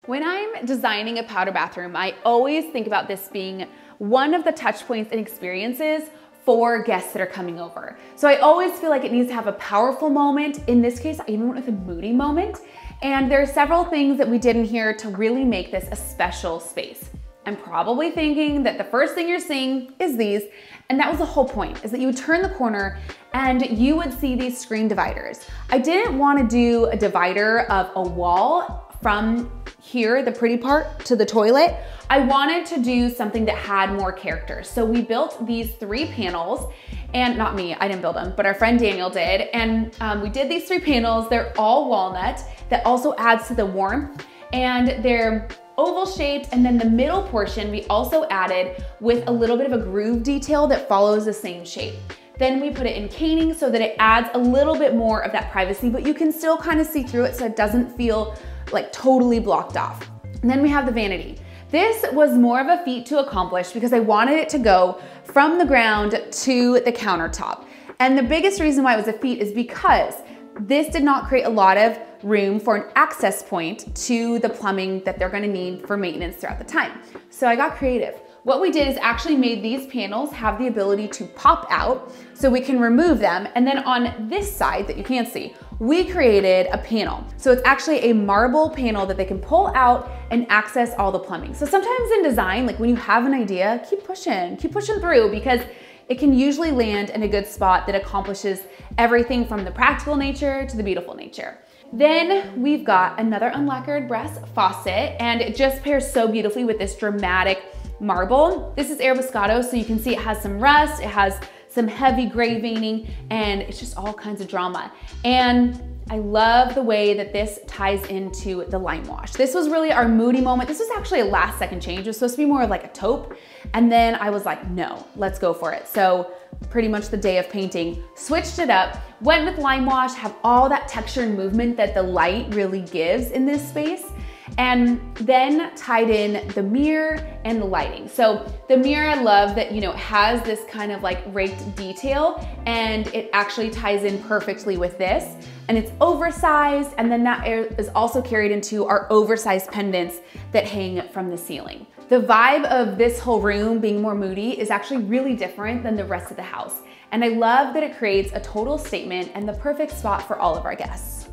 When I'm designing a powder bathroom, I always think about this being one of the touch points and experiences for guests that are coming over. So I always feel like it needs to have a powerful moment. In this case, I even went with a moody moment. And there are several things that we did in here to really make this a special space. I'm probably thinking that the first thing you're seeing is these, and that was the whole point, is that you would turn the corner and you would see these screen dividers. I didn't want to do a divider of a wall from here, the pretty part, to the toilet. I wanted to do something that had more character. So we built these 3 panels, and not me, I didn't build them, but our friend Daniel did. And we did these 3 panels. They're all walnut. That also adds to the warmth, and they're oval shaped, and then the middle portion we also added with a little bit of a groove detail that follows the same shape. Then we put it in caning so that it adds a little bit more of that privacy, but you can still kind of see through it so it doesn't feel like totally blocked off. And then we have the vanity. This was more of a feat to accomplish because I wanted it to go from the ground to the countertop. And the biggest reason why it was a feat is because this did not create a lot of room for an access point to the plumbing that they're gonna need for maintenance throughout the time. So I got creative. What we did is actually made these panels have the ability to pop out so we can remove them. And then on this side that you can't see, we created a panel. So it's actually a marble panel that they can pull out and access all the plumbing. So sometimes in design, like when you have an idea, keep pushing through, because it can usually land in a good spot that accomplishes everything from the practical nature to the beautiful nature. Then we've got another unlacquered brass faucet, and it just pairs so beautifully with this dramatic marble. This is Arabescado, so you can see it has some rust, it has some heavy gray veining, and it's just all kinds of drama. And I love the way that this ties into the lime wash. This was really our moody moment. This was actually a last second change. It was supposed to be more like a taupe. And then I was like, no, let's go for it. So pretty much the day of painting, switched it up, went with lime wash, have all that texture and movement that the light really gives in this space. And then tied in the mirror and the lighting. So the mirror, I love that, you know, it has this kind of like raked detail, and it actually ties in perfectly with this. And it's oversized, and then that is also carried into our oversized pendants that hang from the ceiling. The vibe of this whole room being more moody is actually really different than the rest of the house. And I love that it creates a total statement and the perfect spot for all of our guests.